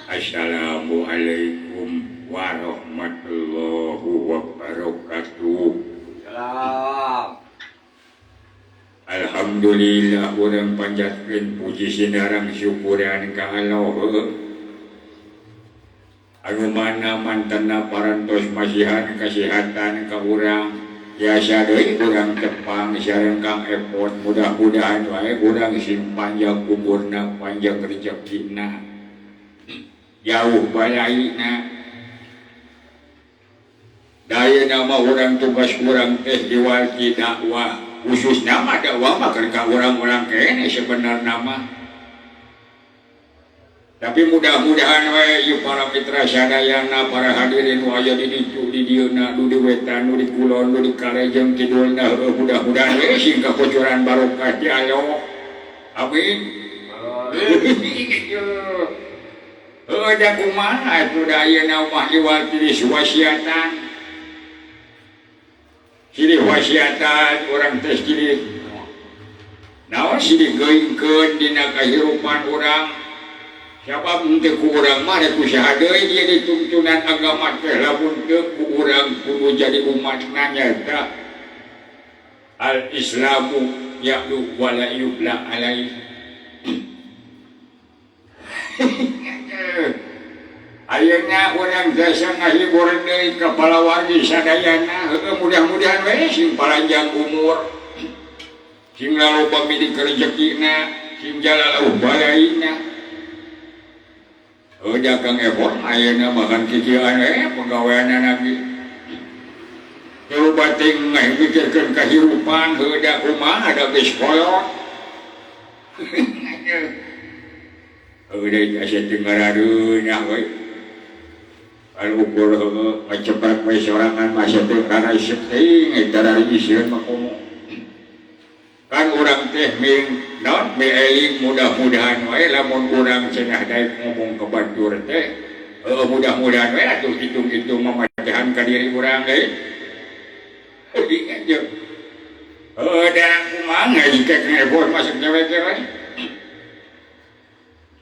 Assalamualaikum warahmatullahi wabarakatuh. Salam. Alhamdulillah urang panjatkeun puji sinareng syukuran ka Allah. Anu mana mantenna parantos masihan kasihatan ka urang. Biasa deui urang tepang sareng Kang Epot, mudah-mudahan wae urang sing panjang umurna, panjang rezekina. Jauh balaina. Daya nama orang tugas kurang teh diwaki dakwah khusus nama dakwah mah ka orang-orang kene sebenarnya nama. Tapi mudah-mudahan wae ieu para mitra sadayana, para hadirin aya di ditu di dieuna nu di wetan nu di kulon nu di kalejeng kidulna, mudah-mudahan we sing kakocoran barokah ti Allah. Amin. Da kumaha atuh da ayeuna mah diwaki di wasiatan. Silih wasiatan orang teh silih naon silih geuingkeun dina kahirupan urang. Siapa henteu ku urang mah da kusaha deui dia dituntunan agama teh lamun teu ku urang kudu jadi umatna nyata al-islamu ya'lu wa la yubla alaihi. Ayeuna urang jasa ngahibur deui kepala wargi sadayana. Mudah-mudahan we sing panjang umur, sing laloba milik rezekina, sing jalalau balaina. Udah Kang Epot ayeuna makan kikieuan we pagaweana lagi. Coba ting ngahibikeun kahirupan heuda kumaha da geus kolot. Udah asa teu ngarareunah we. Kalau ukur cepat we sorangan masa teu kana iseuting eta isieun mah komo. Kan urang teh ming naon eling mudah-mudahan wae lamun urang cenah daek ngomong ke batur teh mudah-mudahan wae atuh kitu-kitu mamajahan ka diri urang deui. Ingat da kumaha ngajikeun ngepot masuk dewek we.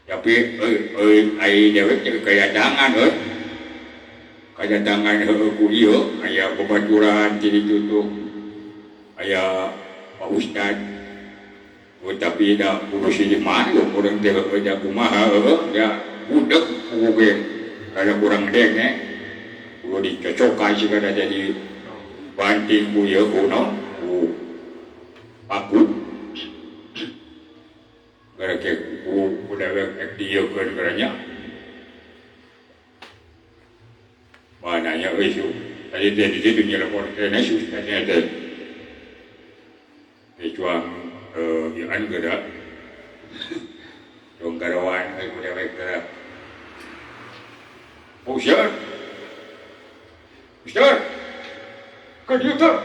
Tapi ai dewek teh kayadangan kayadangan ku ieu aya babaturan ti ditutup aya Pak Ustad. Tapi da kudu silih mah urang teh da kumaha da budeg oge kada kurang denge kudu dicocokan sigana jadi banting ku ieu ku naon ku paku gara ke ku dewek ek dieukeun garanya. Mananya euy tadi teh di ditu nyelpon kene Ustadnya teh kecuang ian gerak dong garawan ay dewek gerak. Ustad ke dieu teh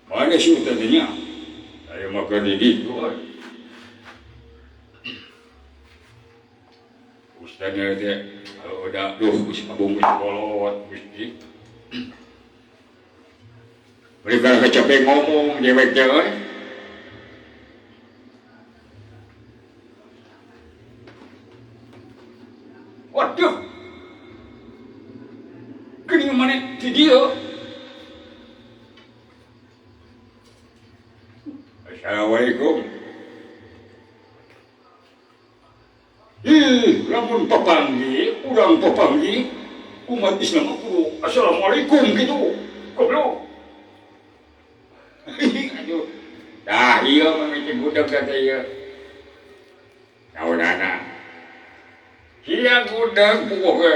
mana si Ustadnya aya mah di ditu Ustadnya teh udah geus kabungkus kolot Gusti. Mereka capek ngomong dewek teh euy. Waduh. Geuning maneh ti dieu. Assalamualaikum. Lamun papanggi, urang papanggi, umat Islam kudu assalamualaikum gitu. Goblok. Aduh. Dah ieu mah micin budak kata ieu. Naonana? Sia budak pokoke.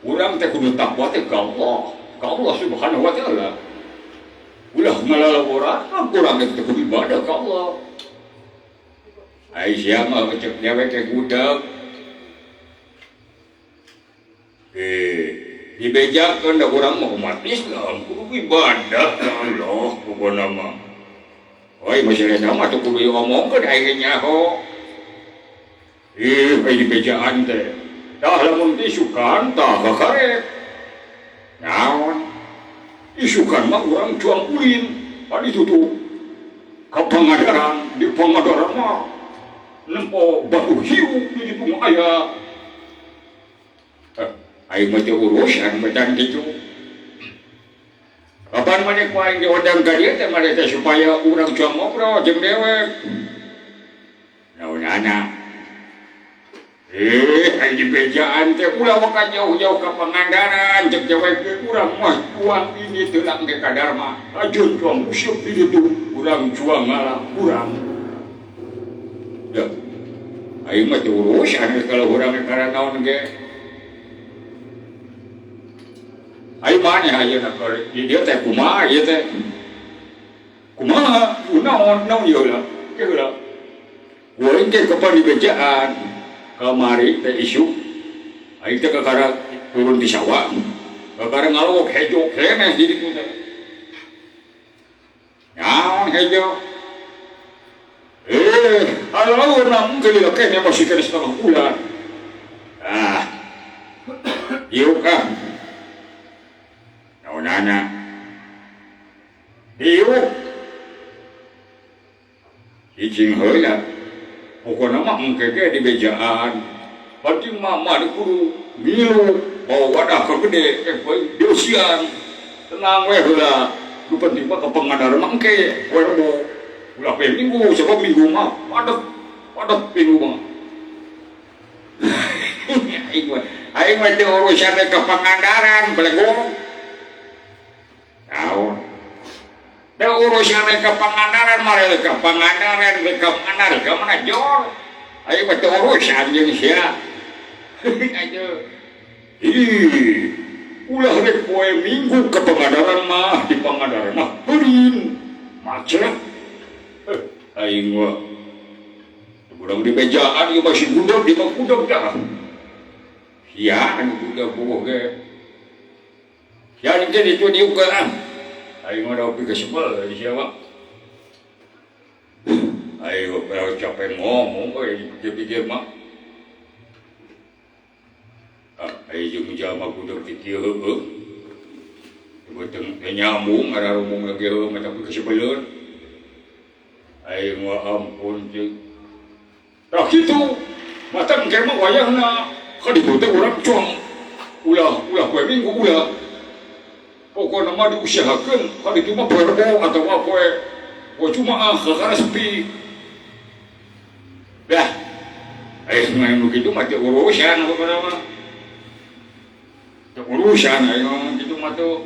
Urang teh kudu takwa teh ka Allah. Ka Allah Subhanahu wa taala. Ulah ngalalaboran, urang teh kudu ibadah ka Allah. Aisyah mah cek dewek teh budak. Dibejakeun da urang mah umat Islam kudu ibadah ka Allah pokona mah. Oi masalah mah teu kudu diomongkeun aing nyaho. Ai dibejaan teh. Tah lamun teh sukan tah kakarek. isukan mah orang juang ulin pada itu tuh ke Pangandaran di Pangandaran mah nempo batu hiu di situ mah aya aing mah teu urusan macam gitu kapan maneh ku aing diodang ka dieu teh maneh teh supaya urang juang ngobrol jeung dewek naonana aing di bejaan teh ulah maka jauh-jauh ke Pangandaran cek cewek teh urang mah juang ini teu nak ge kadar mah ajun juang useup di ditu urang juang ngalah urang ya aing mah teu urusan kalau urang karena naon ge aing maneh ayeuna keur di dieu teh kumaha ieu teh kumaha naon ieu lah geula urang teh kapan di bejaan kamari teh isu aing teh kakara turun di sawah kakara ngalok hejo keneh di ditu teh naon hejo halo namun geuleuh keneh masih kena setengah bulan ieu kah naonana ieu cicing heula pokoknya mah engke di bejaan berarti mama di kudu milu bawa wadah ke gede diusian tenang weh heula lu penting mah ke Pangandaran mah engke we ulah pe minggu sebab minggu mah padat minggu mah aing mah teu urusan ke Pangandaran belegong naon da urusan ke Pangandaran mare ke Pangandaran ke Pangandaran ke mana jor ayo mah teu urusan jeung sia aduh ulah rek poe minggu ke Pangandaran mah di Pangandaran mah heureun macet aing mah budak di bejaan ieu masih budak di mah budak dah sia anu budak boh ge sia ning teh ditu diukeun aing mah opi ke sebel di sia mah aing mah capek ngomong euy pikir-pikir mah aing jeung jalma budak di kieu heueuh beuteung teh nyambung ada rumong lagi heueuh mah tapi kesebeleun aing mah ampun jeung tah kitu mata engke mah wayahna ka ditu teh urang cuang ulah poe minggu ulah pokoknya mah diusahakan kalau itu mah poe rebo atau mah poe Jumaah kakara sepi dah main begitu mah teu urusan pokoknya mah teu urusan ayo gitu mah tuh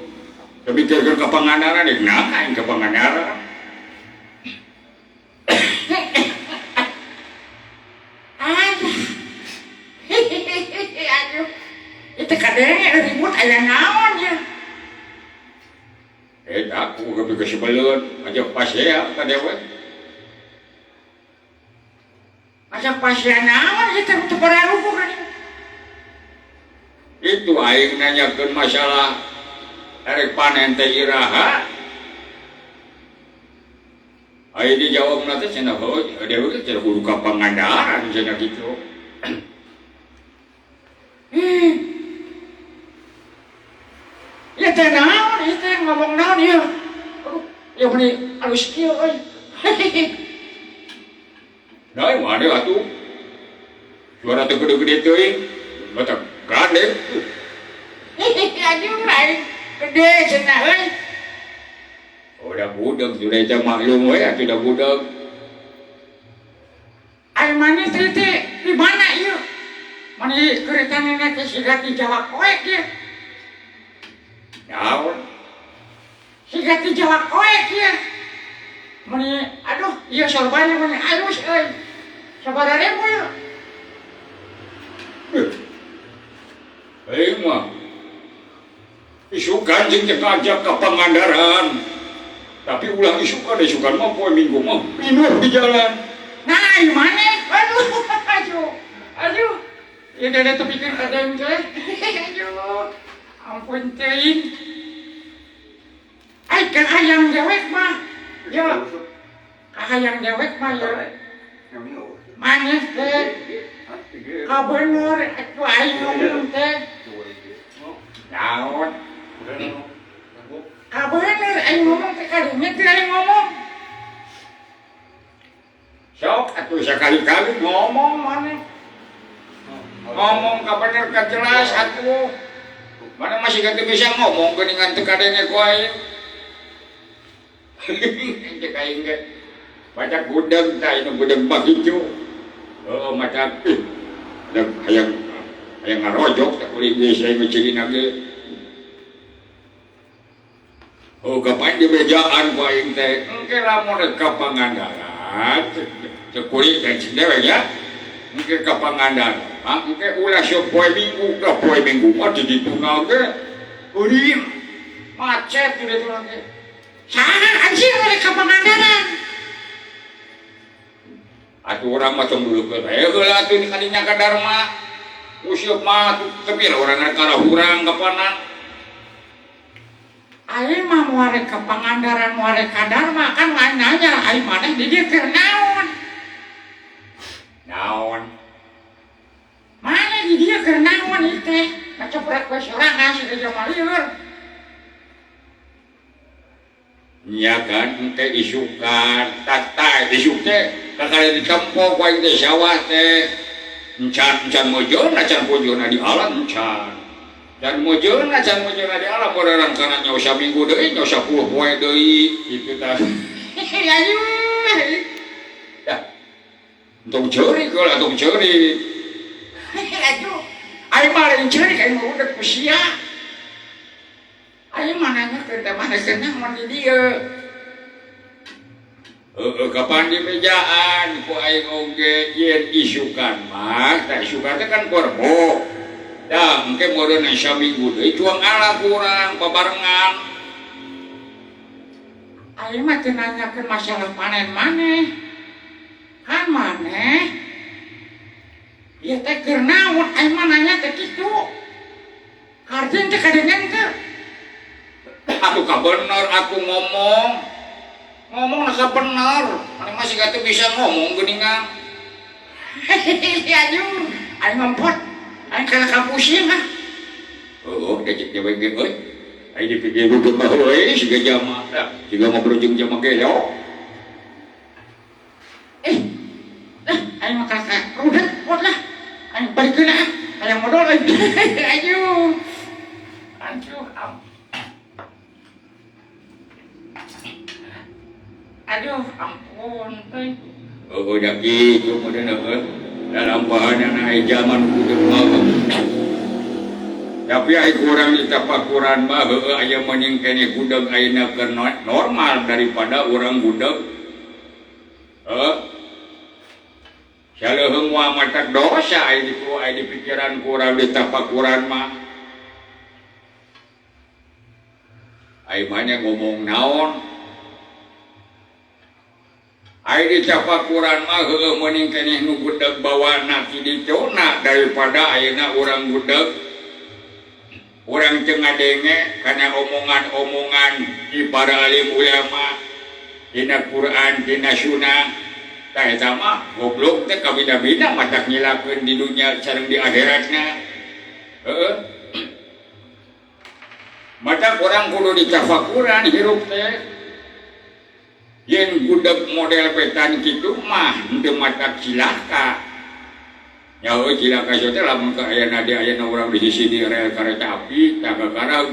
kepikirkan ke Pangandaran deh nah aing ke Pangandaran aduh itu kadang ribut aya naon ya aku kepikir sebelum ajak pasien ka dewe ajak pasien naon kita teu pararupuh kan itu aing nanyakeun masalah arek panen teh iraha aing dijawabna teh cenah heuh dewe teh kudu ka Pangandaran cenah kitu ya teh naon ieu teh ngomong naon ieu aduh ya beli alus kieu euy da mah deui atuh suara teu gede-gede teuing mata gade aduh lain gede cenah euy udah budak sudah teh maklum we atuh da budak ai mana teh di mana ieu mana keretanana teh siga di Jawa koek ieu naon siga ti Jawa koek ieu mani aduh ieu sorbana mani alus euy sabaraha ribu ieu aing mah isukan jeung teh ngajak ka Pangandaran tapi ulah isukan mah poe minggu mah pinuh di jalan nah ieu maneh aduh ieu teh tepikeun ka deung teh aduh ampun teuing ai ka hayang dewek mah ya ka hayang dewek mah ya maneh teh ka bener atuh aing ngomong teh naon ka kadinya tidak ngomong. Sok atuh sekali-kali ngomong mana? Ngomong ka bener ka jelas atuh. Mana masih ganti bisa ngomong geningan teu kadenge ku aing. Cek aing ge. Baca gudeg tah ini gudeg mah kicu. Heuh maca hayang ngarojok tak kulit biasa yang ngecilin lagi. Oh kapan di bejaan ku aing teh engke lamun ka Pangandaran cek kulit dan cendewe ya engke ka Pangandaran engke ulah sok poe Minggu ka poe Minggu mah di ditunggal ge urim macet di ditu lagi saha anjing we ka Pangandaran atuh urang mah tong dulu ke heula atuh kadinya ka Dharma usieup mah tapi urang kana urang kapanan aing mah moare ka Pangandaran moare ka Dharma kan lain nanya aing maneh di dieu keur naon mana di dieu keur naon ieu teh ngaceprak we sorangan si jelema lieur nya kan teh isukan tata isuk teh kakare ditempo ku aing teh sawah teh encan mojona can mojona di alam encan dan mojona can mojona di alam bodaran kana nyawa saminggu deui nyawa 10 poe deui kitu tah ayo dah tong ceuri gola tong ceuri aduh aing mah lain ceuri aing mah udah kusia aing mah nanyakeun teh mana senang mun di dieu kapan di mejaan ku aing oge yen isukan mah tah isukan teh kan korbo dah engke modern saminggu deui cuang ala kurang babarengan aing mah teu nanyakeun masalah panen maneh kan maneh ieu teh keur naon aing mah nanya teh kitu hardeun teh kadengan teh aku ka bener aku ngomong nasa bener mana masih gak bisa ngomong geningan aduh aing mampot aing kana kapusing ah dejek dewe ge euy aing dipikir bukeun mah euy siga jama da siga mah berujung jama gelo aing mah kakak udah pot lah aing balikeun ah hayang modal aduh aduh ampun teh udah gitu modern dalam bahan anak zaman udah mau tapi ai kurang ditapakuran mah heueuh aya mending kene gudeg ayeuna keur normal daripada urang gudeg saleuheung wa matak dosa ai di pikiran kurang ditapakuran mah ai mah ngomong naon ai dicapakuran mah heueuh mending keneh nu gudeg bawana ti dituna daripada ayeuna urang gudeg urang teu ngadenge kana omongan-omongan di para alim ulama dina Quran dina Sunnah tah eta mah goblok teh kabina-bina matak nyilakeun di dunya sareng di akhiratna heueuh matak urang kudu dicapakuran hirup teh yen gudeg model petan kitu mah henteu matak cilaka nya heuh cilaka teh lamun ka ayeuna urang di sisi di rel kareta api tah kakarag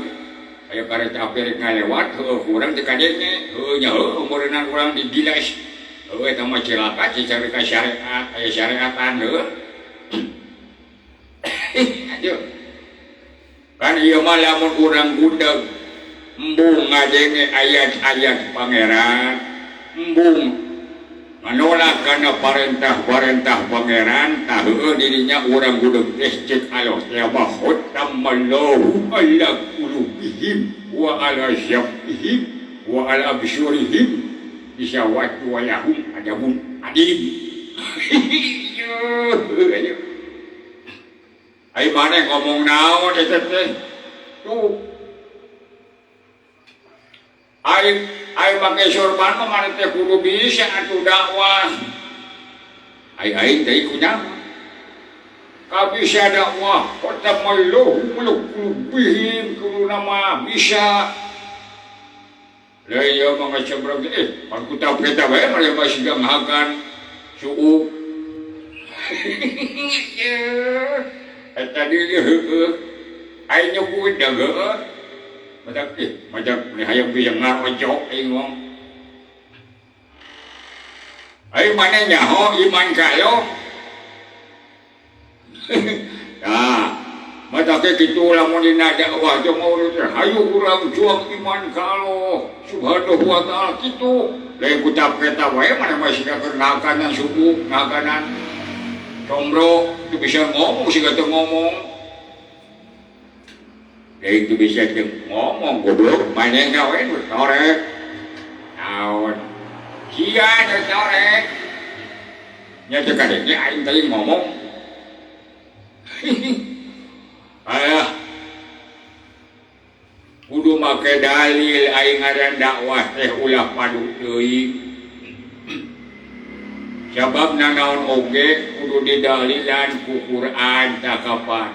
aya kareta api rek ngalewat heuh urang teu kadenge heuh nya heuh umurna urang di diles heuh eta mah cilaka cicari ka syariat aya syariatan heuh aduh kan ieu mah lamun urang gudeg embung ngadenge ayat-ayat pangeran embung menolak karena perintah pangeran tah heueuh dirinya urang gudeg teh cek Allah ya bahut tamallahu ala qulubihim wa ala syafihim wa ala absyurihim bisawat wa lahum adabun adim ai maneh ngomong naon eta teh tuh ai make sorban mah maneh teh kudu bisa atuh dakwah. Ai teh kunaon? Kabisa dakwah, qatamallahu muluk bihim kudu nama bisa. Lah iya mga cebrang aku tak peta bae mare masih ganghakan suuk. Eta dia heueuh. Ai nyokuit da heueuh. Madak hayang bisa ngarojok aing ngomong. Ai mana nyaho iman kayo. Nah, mata kitu lamun dina dakwah jeung urut hayu urang juang iman ka Allah Subhanahu wa taala kitu. Lain kutap eta wae mana masih ngakanan subuh, ngakanan combro itu bisa ngomong sih kata ngomong. Ya itu bisa ngomong goblok, mana gawe torek. Naon? Sia torek. Nya teh kadenge aing tadi ngomong. Ayah kudu make dalil aing ngaran dakwah teh ulah padu deui sabab nanaon oge kudu didalilan ku Quran takapan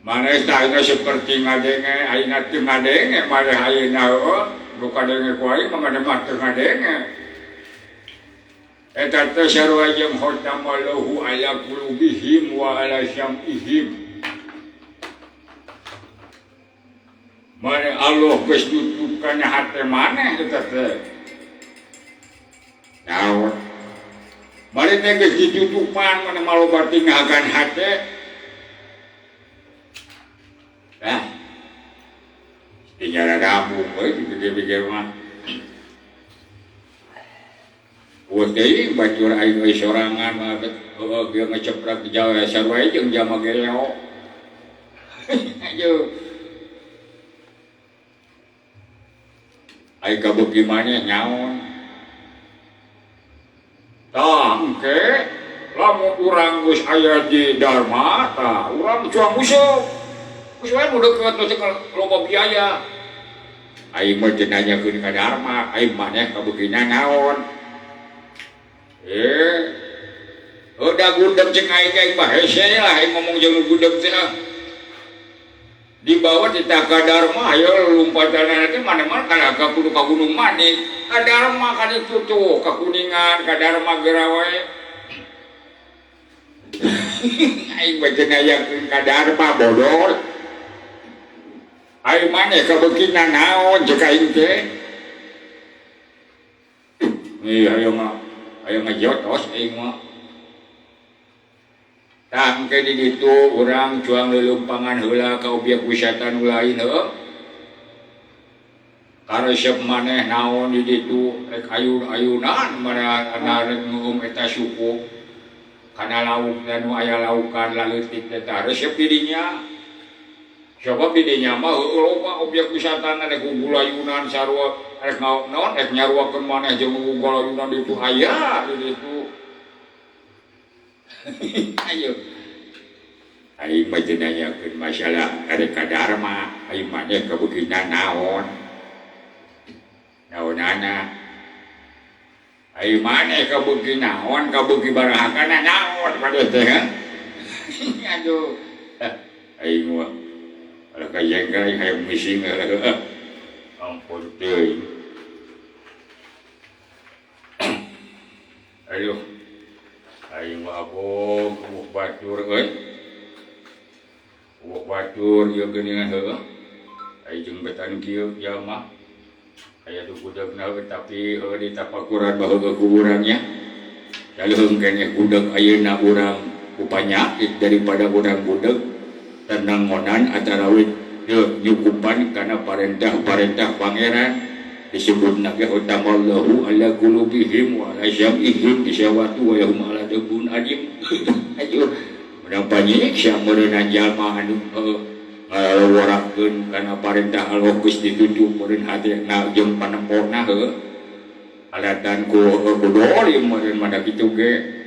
manes aing seperti ngadenge aing teu ngadenge mare ayeuna heueuh nu kadenge ku aing mah teu ngadenge. Eta teh sarua jeung khatamallahu ala qulubihim wa ala syam'ihim. Mane Allah geus tutup kana hate maneh eta teh. Naon? Mane teh geus ditutupan mane maloba tinggalkan hate. Tinggal rabu euy dipikir-pikir mah. Wah, bacur aing euy sorangan mah bieu ngaceprak di Jawa sarua jeung jama geleo. Ayo. Ai kabeuki maneh nyaon? Tah engke lamun urang geus aya di Dharma tah urang cuang musuh. Geus wae nu deukeut nu teu loba biaya. Aing mah teu nanyakeun ka Dharma, aing maneh kabeukina naon? Udah gudeg cek aing mah hese lah aing ngomong jeung gudeg teh. Di bawah di Taka Dharma ayo lompatan teh mana-mana kana ka kudu ka Gunung Manik. Ka Dharma kan itu tuh ka Kuningan, ka Dharma Gerawe. Aing baca nayakeun ka Dharma bodor. Aing maneh kabeukina naon cek aing teh. Ayo ngajotos aing mah. Tah engke di ditu urang cuang lelumpangan heula ka obyek wisata nu lain heueuh. Karesep maneh naon di ditu rek ayun-ayunan mana rek ngeueum eta suku. Kana lauk nu aya laukan laleutik teh tah resep di dinya. Sabab di dinya mah heueuh loba obyek wisatana rek gulayunan sarua rek naon rek nyaruakeun maneh jeung gulayunan ditu aya di ditu. Ayo. Aing mah teu nanyakeun masalah rek ka Dharma, aing maneh kabeukina naon? Naonana? Aing maneh kabeuki naon? Kabeuki barahakana naon pada teh? Aduh. Aing mah ala ka jengkel hayang mising heula. Ampun teuing. Aduh. Aing mah abong kubuh batur euy. Kubuh batur ieu geuningan heueuh. Aing jeung betan kieu jalma. Aya tu budegna tapi di tapakuran baheula ku urang nya. Daleuheung keneh budeg ayeuna urang ku panyakit daripada urang budeg. Tenangonan antara nyukupan kana parentah pangeran. Disebutna ge utamallahu ala qulubihim wa ala syam'ihim bisyawatu wa yahum ala dabun adim. Ayo menapa nyiksa meureunna jalma anu ngalaworakeun kana parentah Allah geus ditutup meureun hatena jeung panempona heueuh. Alatan ku dolim meureun mada kitu ge.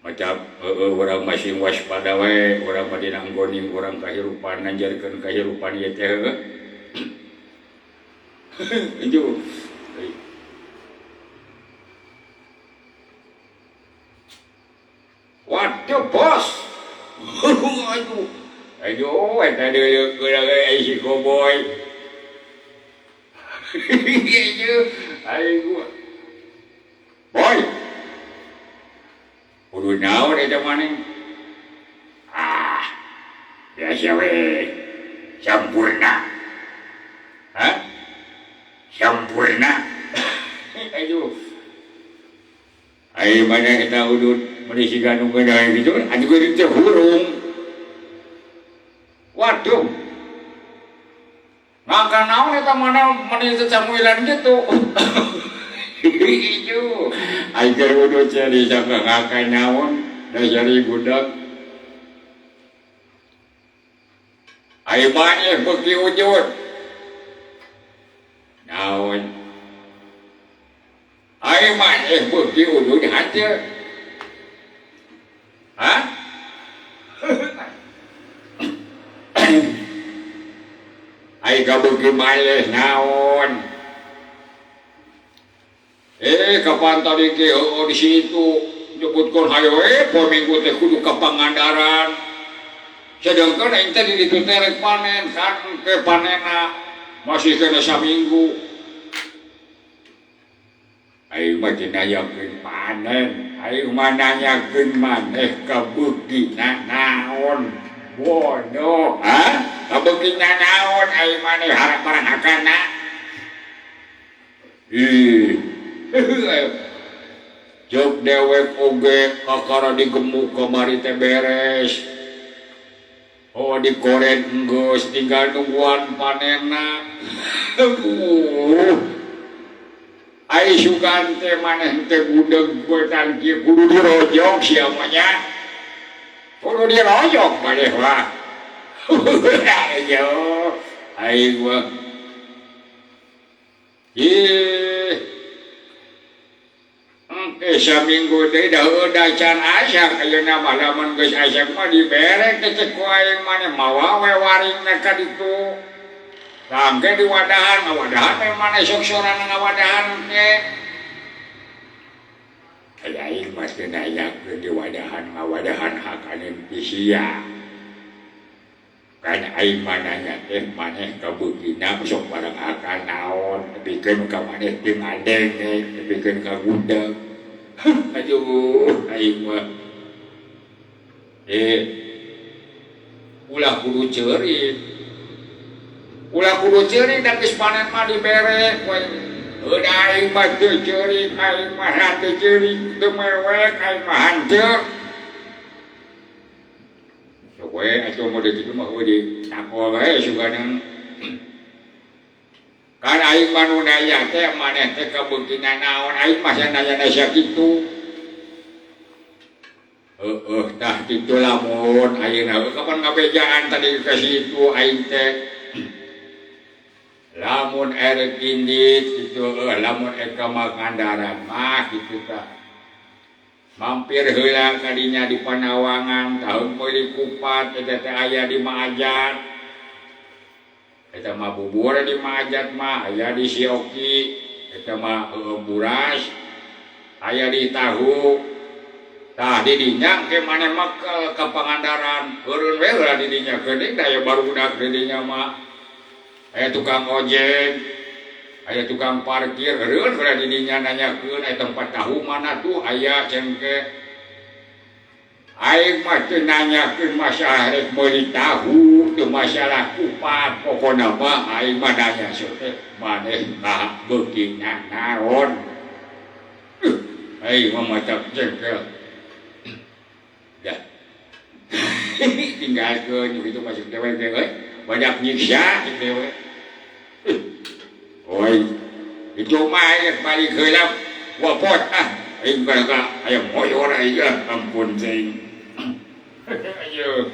Macam urang masih waspada we, urang mah dina anggoning urang kahirupan nanjarkeun kahirupan ieu teh heueuh. Itu waduh bos. Aduh Aduh, eta deuleu geuleuh si Koboy. Ieu aing Boy. Kudu naon eta maneh? Biasa we. Sampurna. Hah? Sampurna. Aduh. Ai mana kita udut menisikan nungguan gitu, anu gue itu hurung. Waduh. Ngaka naon eta mana menisi samuilan gitu. Itu. Ai keur udut cari sangka ngaka naon, dasari budak. Ai banyak beki ujut. Naon? Ai maneh beuki udud hanteu. Hah? Ai kabeuki maneh naon? Kapan tadi ge di situ nyebutkeun hayo poe minggu teh kudu ka Pangandaran. Sedangkan aing teh di ditu teh rek panen kan ke panenna masih kena saminggu. Aing mah teu nanyakeun panen, aing mah nanyakeun maneh kabeukina naon. Bodoh, ha? Kabeukina naon aing maneh harap-harapna. Jok dewek oge kakara digemuk kamari teh beres. Oh dikoren geus tinggal nungguan panenna. Ai sugan teh maneh teh budeg beutan kieu kudu dirojok sia mah nya. Kudu dirojok maneh mah. Ayo. Ai gua. Saminggu teh da heuda can asak ayeuna mah lamun geus asak mah diberek teh cek ku aing maneh mawa we waringna ka ditu. Sangke di wadahan, ngawadahan memang esok sorangan ngawadahan ke. Aing mah teu nanyakeun di wadahan ngawadahan hakaneun pisia. Kan aing mah nanya teh maneh kabeukina sok barang akan naon, pikeun ka maneh teu ngadeng teh, pikeun ka budak. Aduh, aing mah ulah kudu ceurit. Ulah kudu ceurik dan geus panen mah dibere we. Heuda aing mah teu ceurik, aing mah teu ceurik, teu mewek, aing mah hanteu. Sok we atuh mode kitu mah we takol we suganeun. Kan aing mah nu nanya teh maneh teh kabeukina naon, aing mah sanaya sakitu. Tah kitu lamun ayeuna kapan ngabejaan tadi ka situ aing teh. Lamun erek indit gitu, lamun eka Pangandaran mah gitu tah. Mampir heula kadinya di Panawangan, tahu meuli kupat eta teh aya di Maajat. Eta mah bubur di Maajat mah aya di Sioki, eta mah buras aya di tahu. Tah di dinya ke maneh mah ka Pangandaran, heureun we heula di dinya geuning da aya barudak di dinya mah. Aya tukang ojek, aya tukang parkir, heureun heula di dinya nanyakeun aya tempat tahu mana tuh aya cengke. Aing mah teu nanyakeun masalah rek meuli tahu, teu masalah kupat, pokona mah aing mah nanya teh maneh kabeukina naon. Aing mah macam cengkel. Ya. Tinggalkeun kitu masuk dewe euy. Banyak nyiksa gitu we. Oi, itu mah balik heula wapot aing ka aya moyor aing ampun cing. Ayo.